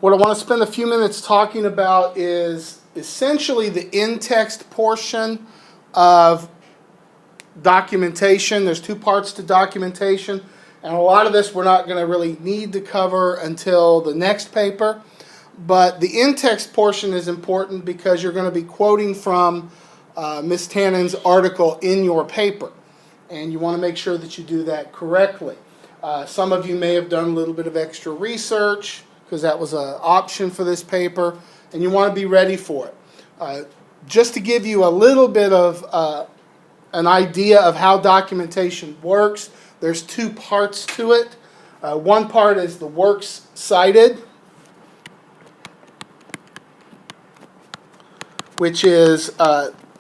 What I want to spend a few minutes talking about is essentially the in-text portion of documentation. There's two parts to documentation, and a lot of this we're not going to really need to cover until the next paper. But the in-text portion is important because you're going to be quoting from Ms. Tannen's article in your paper, and you want to make sure that you do that correctly. Some of you may have done a little bit of extra research because that was an option for this paper, and you want to be ready for it. Just to give you a little bit of an idea of how documentation works, there's two parts to it. One part is the works cited, which is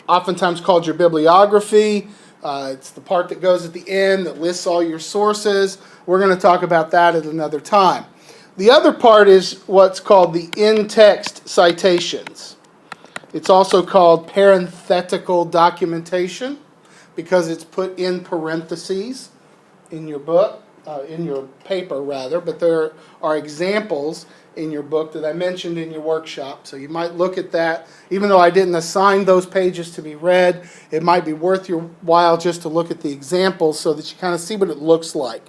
oftentimes called your bibliography. It's the part that goes at the end that lists all your sources. We're going to talk about that at another time. The other part is what's called the in-text citations. It's also called parenthetical documentation because it's put in parentheses in your book, in your paper rather, but there are examples in your book that I mentioned in your workshop. So you might look at that. Even though I didn't assign those pages to be read, it might be worth your while just to look at the examples so that you kind of see what it looks like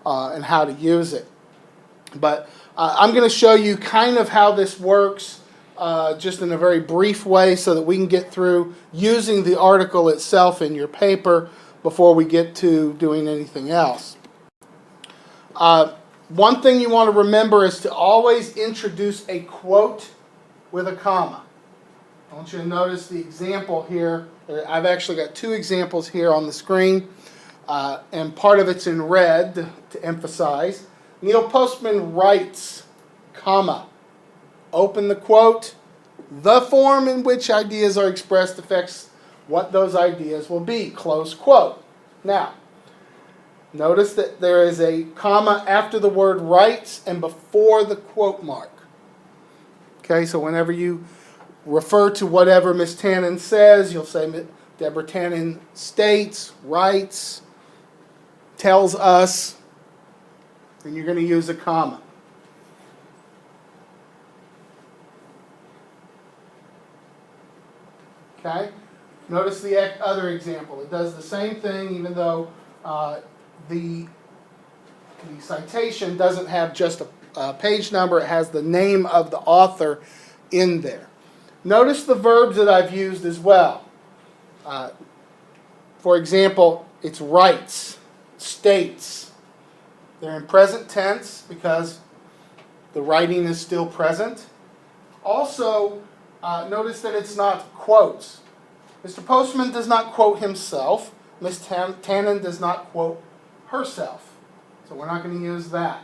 and how to use it. But I'm going to show you kind of how this works just in a very brief way so that we can get through using the article itself in your paper before we get to doing anything else. One thing you want to remember is to always introduce a quote with a comma. I want you to notice the example here. I've actually got two examples here on the screen, and part of it's in red to emphasize. Neil Postman writes, comma, open the quote, the form in which ideas are expressed affects what those ideas will be, close quote. Now, notice that there is a comma after the word writes and before the quote mark. Okay, so whenever you refer to whatever Ms. Tannen says, you'll say Deborah Tannen states, writes, tells us, and you're going to use a comma. Okay? Notice the other example. It does the same thing even though the citation doesn't have just a page number. It has the name of the author in there. Notice the verbs that I've used as well. For example, it's writes, states. They're in present tense because the writing is still present. Also, notice that it's not quotes. Mr. Postman does not quote himself. Ms. Tannen does not quote herself. So we're not going to use that.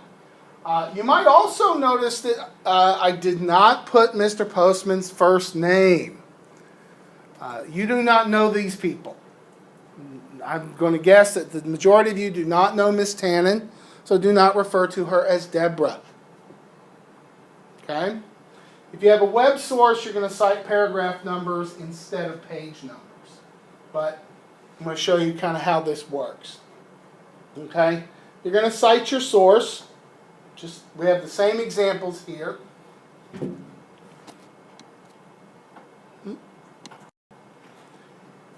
You might also notice that I did not put Mr. Postman's first name. You do not know these people. I'm going to guess that the majority of you do not know Ms. Tannen, so do not refer to her as Deborah. Okay? If you have a web source, you're going to cite paragraph numbers instead of page numbers. But I'm going to show you kind of how this works. Okay? You're going to cite your source. We have the same examples here.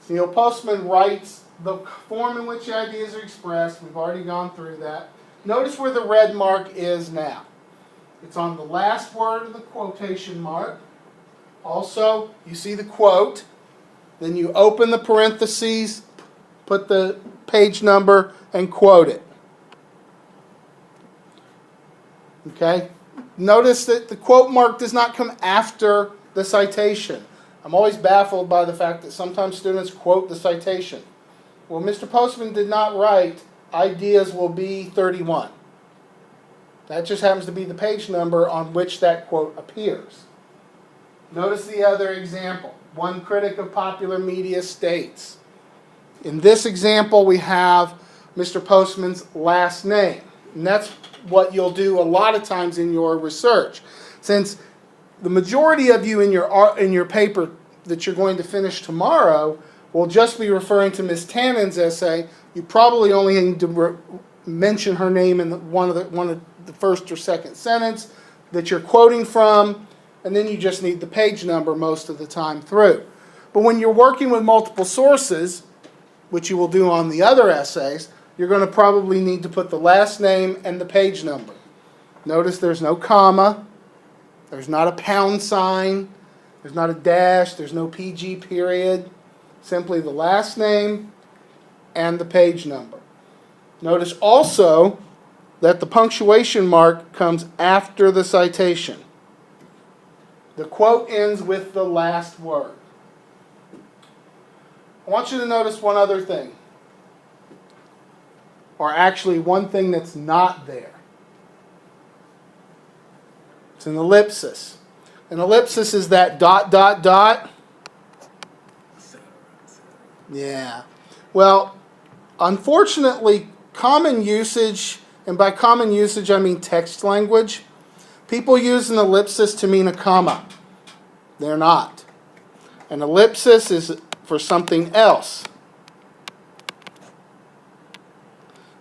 Neil Postman writes the form in which the ideas are expressed. We've already gone through that. Notice where the red mark is now. It's on the last word of the quotation mark. Also, you see the quote. Then you open the parentheses, put the page number, and quote it. Okay? Notice that the quote mark does not come after the citation. I'm always baffled by the fact that sometimes students quote the citation. Well, Mr. Postman did not write, ideas will be 31. That just happens to be the page number on which that quote appears. Notice the other example. One critic of popular media states. In this example, we have Mr. Postman's last name. And that's what you'll do a lot of times in your research. Since the majority of you in your paper that you're going to finish tomorrow will just be referring to Ms. Tannen's essay, you probably only need to mention her name in one of the first or second sentence. that you're quoting from, and then you just need the page number most of the time through. But when you're working with multiple sources, which you will do on the other essays, you're going to probably need to put the last name and the page number. Notice there's no comma, there's not a pound sign, there's not a dash, there's no PG period. Simply the last name and the page number. Notice also that the punctuation mark comes after the citation. The quote ends with the last word. I want you to notice one other thing, or actually one thing that's not there. It's an ellipsis. An ellipsis is that dot, dot, dot. Yeah. Well, unfortunately, common usage, and by common usage I mean text language, people use an ellipsis to mean a comma. They're not. An ellipsis is for something else.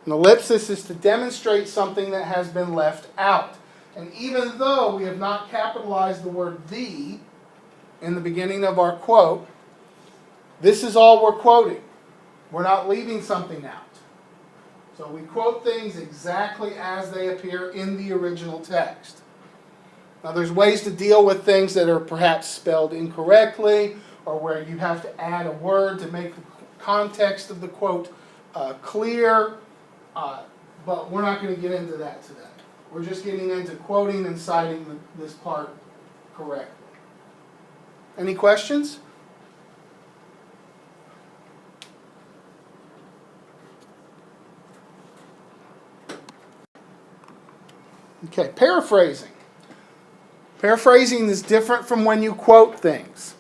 An ellipsis is to demonstrate something that has been left out. And even though we have not capitalized the word "the" in the beginning of our quote, this is all we're quoting. We're not leaving something out. So we quote things exactly as they appear in the original text. Now there's ways to deal with things that are perhaps spelled incorrectly, or where you have to add a word to make the context of the quote clear, but we're not going to get into that today. We're just getting into quoting and citing this part correctly. Any questions? Okay, paraphrasing. Paraphrasing is different from when you quote things.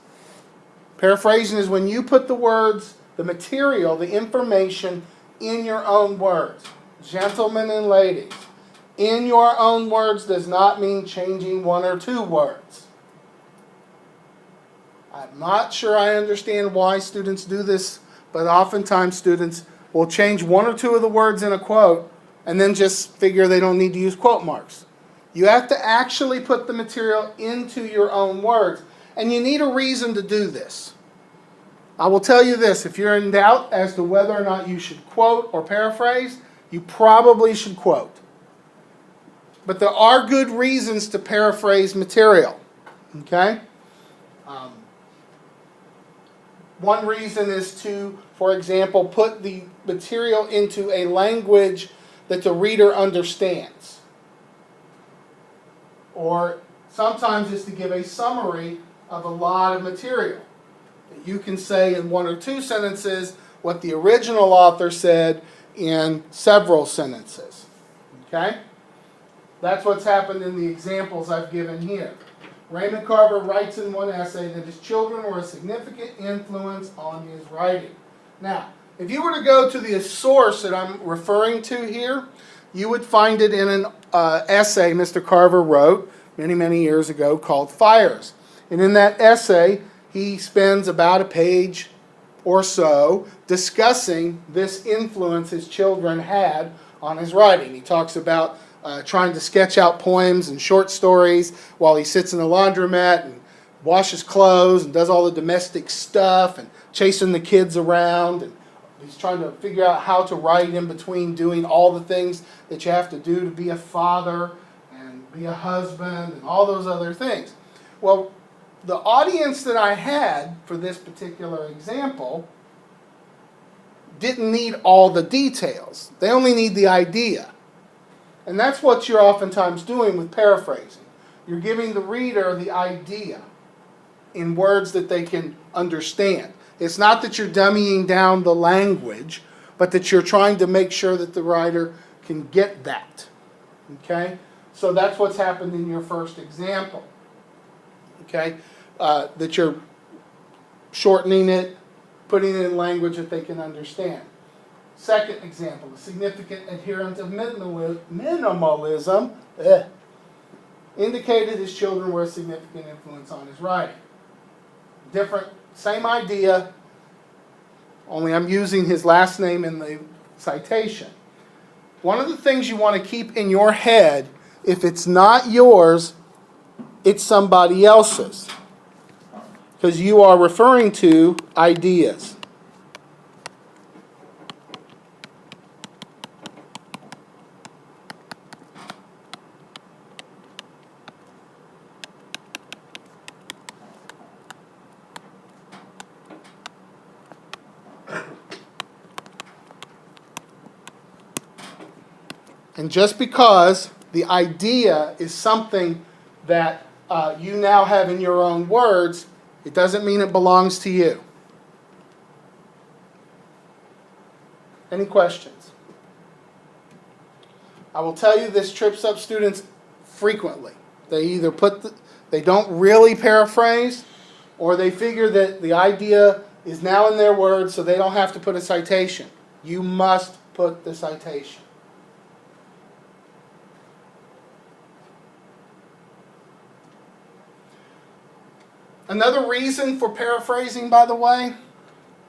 Paraphrasing is when you put the words, the material, the information in your own words. Gentlemen and ladies, in your own words does not mean changing one or two words. I'm not sure I understand why students do this, but oftentimes students will change one or two of the words in a quote and then just figure they don't need to use quote marks. You have to actually put the material into your own words, and you need a reason to do this. I will tell you this, if you're in doubt as to whether or not you should quote or paraphrase, you probably should quote. But there are good reasons to paraphrase material, okay? One reason is to, for example, put the material into a language that the reader understands. Or sometimes it's to give a summary of a lot of material. You can say in one or two sentences what the original author said in several sentences. Okay? That's what's happened in the examples I've given here. Raymond Carver writes in one essay that his children were a significant influence on his writing. Now, if you were to go to the source that I'm referring to here, you would find it in an essay Mr. Carver wrote many, many years ago called Fires. And in that essay, he spends about a page or so discussing this influence his children had on his writing. He talks about trying to sketch out poems and short stories while he sits in the laundromat and washes clothes and does all the domestic stuff and chasing the kids around. And he's trying to figure out how to write in between doing all the things that you have to do to be a father and be a husband and all those other things. Well, the audience that I had for this particular example didn't need all the details. They only need the idea. And that's what you're oftentimes doing with paraphrasing. You're giving the reader the idea in words that they can understand. It's not that you're dummying down the language, but that you're trying to make sure that the writer can get that. Okay? So that's what's happened in your first example. Okay? That you're shortening it, putting it in language that they can understand. Second example, a significant adherent of minimalism indicated his children were a significant influence on his writing. Different, same idea, only I'm using his last name in the citation. One of the things you want to keep in your head, if it's not yours, it's somebody else's. Because you are referring to ideas. And just because the idea is something that you now have in your own words, it doesn't mean it belongs to you. Any questions? I will tell you this trips up students frequently. They either they don't really paraphrase, or they figure that the idea is now in their words, so they don't have to put a citation. You must put the citation. Another reason for paraphrasing, by the way,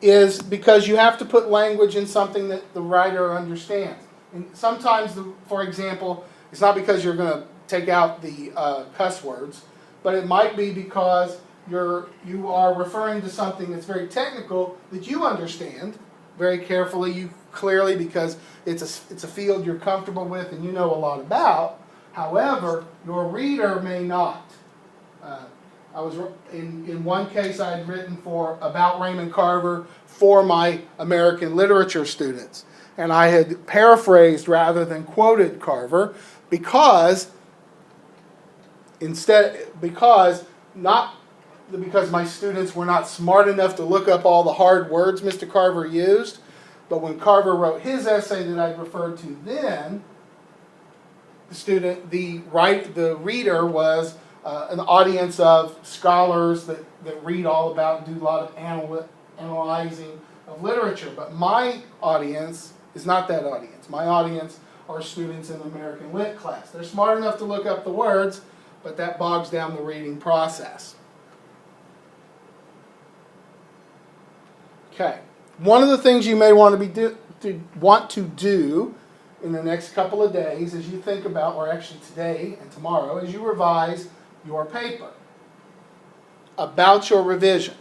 is because you have to put language in something that the writer understands. And sometimes, for example, it's not because you're going to take out the cuss words, but it might be because you are referring to something that's very technical that you understand very carefully, clearly, because it's a field you're comfortable with and you know a lot about. However, your reader may not. I was in one case I had written about Raymond Carver for my American literature students, and I had paraphrased rather than quoted Carver because my students were not smart enough to look up all the hard words Mr. Carver used, but when Carver wrote his essay that I referred to then, the reader was an audience of scholars that read all about and do a lot of analyzing of literature. But my audience is not that audience. My audience are students in American Lit class. They're smart enough to look up the words, but that bogs down the reading process. Okay. One of the things you may want to do in the next couple of days as you think about, or actually today and tomorrow, as you revise your paper about your revision.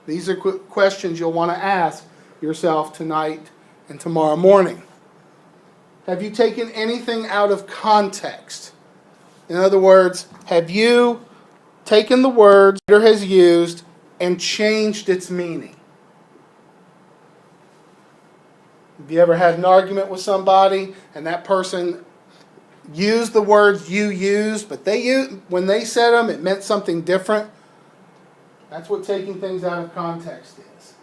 These are questions you'll want to ask yourself tonight and tomorrow morning. Have you taken anything out of context? In other words, have you taken the words the reader has used and changed its meaning? Have you ever had an argument with somebody and that person used the words you used, but when they said them, it meant something different? That's what taking things out of context is.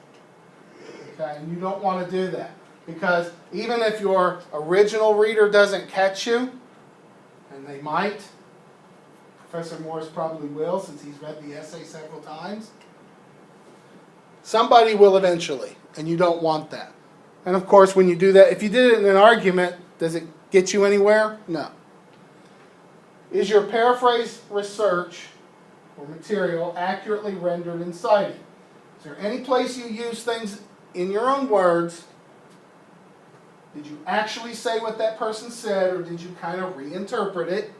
Okay, and you don't want to do that. Because even if your original reader doesn't catch you, and they might, Professor Morris probably will since he's read the essay several times, somebody will eventually, and you don't want that. And of course, when you do that, if you did it in an argument, does it get you anywhere? No. Is your paraphrase research or material accurately rendered and cited? Is there any place you use things in your own words? Did you actually say what that person said, or did you kind of reinterpret it?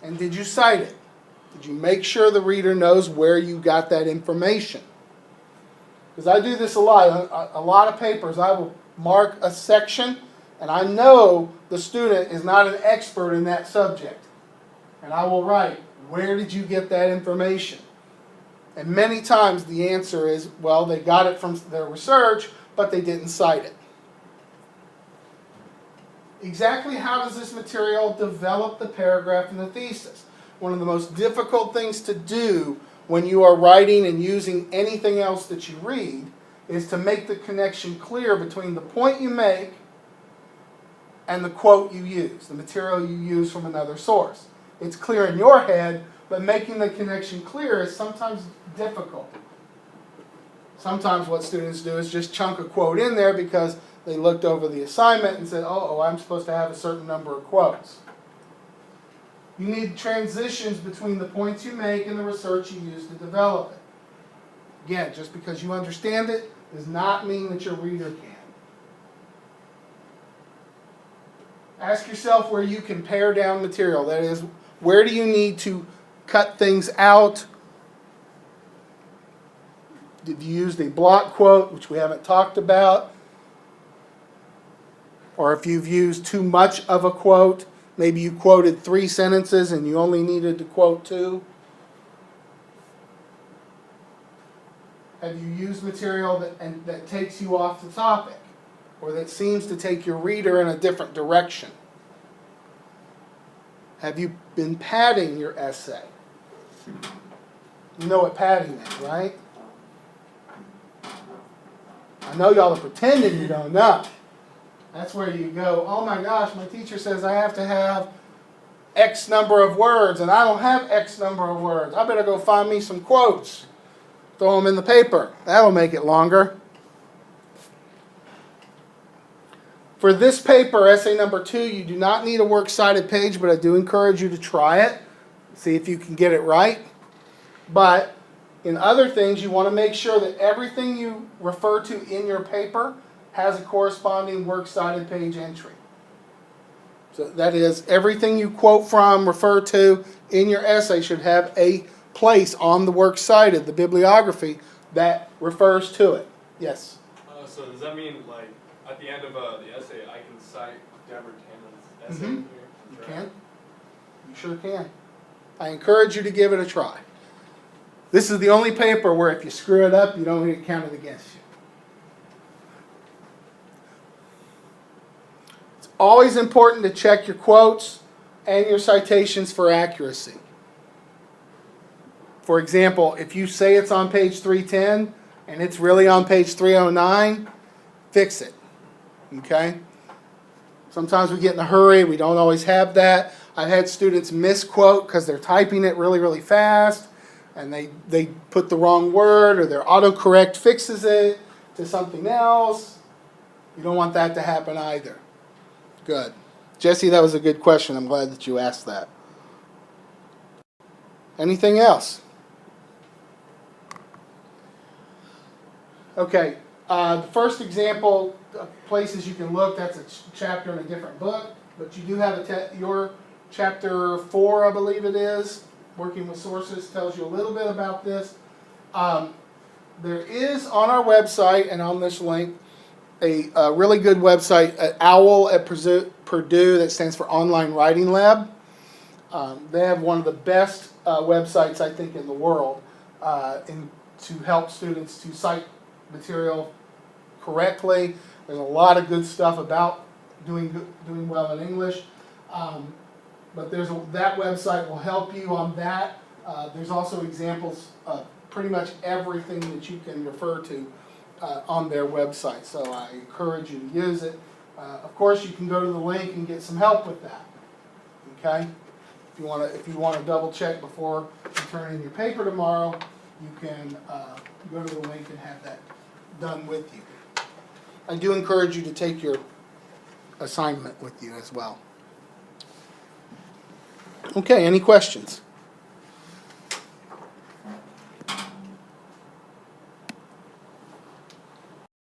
And did you cite it? Did you make sure the reader knows where you got that information? Because I do this a lot. A lot of papers, I will mark a section, and I know the student is not an expert in that subject. And I will write, where did you get that information? And many times the answer is, well, they got it from their research, but they didn't cite it. Exactly how does this material develop the paragraph and the thesis? One of the most difficult things to do when you are writing and using anything else that you read is to make the connection clear between the point you make and the quote you use, the material you use from another source. It's clear in your head, but making the connection clear is sometimes difficult. Sometimes what students do is just chunk a quote in there because they looked over the assignment and said, oh, I'm supposed to have a certain number of quotes. You need transitions between the points you make and the research you use to develop it. Again, just because you understand it does not mean that your reader can. Ask yourself where you can pare down material. That is, where do you need to cut things out, if you used a block quote, which we haven't talked about, or if you've used too much of a quote, maybe you quoted 3 sentences and you only needed to quote 2. Have you used material that takes you off the topic, or that seems to take your reader in a different direction? Have you been padding your essay? You know what padding is, right? I know y'all are pretending you don't know. That's where you go, oh my gosh, my teacher says I have to have X number of words, and I don't have X number of words. I better go find me some quotes. Throw them in the paper. That'll make it longer. For this paper, essay number 2, you do not need a works cited page, but I do encourage you to try it. See if you can get it right. But in other things, you want to make sure that everything you refer to in your paper has a corresponding works cited page entry. So that is, everything you quote from, refer to in your essay should have a place on the works cited, the bibliography, that refers to it. Yes? So does that mean, like, at the end of the essay, I can cite Deborah Tannen's essay here? You can. You sure can. I encourage you to give it a try. This is the only paper where if you screw it up, you don't get counted against you. It's always important to check your quotes and your citations for accuracy. For example, if you say it's on page 310 and it's really on page 309, fix it. Okay? Sometimes we get in a hurry. We don't always have that. I've had students misquote because they're typing it really, really fast, and they put the wrong word, or their autocorrect fixes it to something else. You don't want that to happen either. Good. Jesse, that was a good question. I'm glad that you asked that. Anything else? Okay. The first example, places you can look, that's a chapter in a different book, but you do have your chapter 4, I believe it is, Working with Sources, tells you a little bit about this. There is on our website and on this link a really good website, OWL at Purdue, that stands for Online Writing Lab. They have one of the best websites, I think, in the world to help students to cite material correctly. There's a lot of good stuff about doing well in English. But that website will help you on that. There's also examples of pretty much everything that you can refer to on their website. So I encourage you to use it. Of course, you can go to the link and get some help with that. Okay? If you want to double check before you turn in your paper tomorrow, you can go to the link and have that done with you. I do encourage you to take your assignment with you as well. Okay, any questions?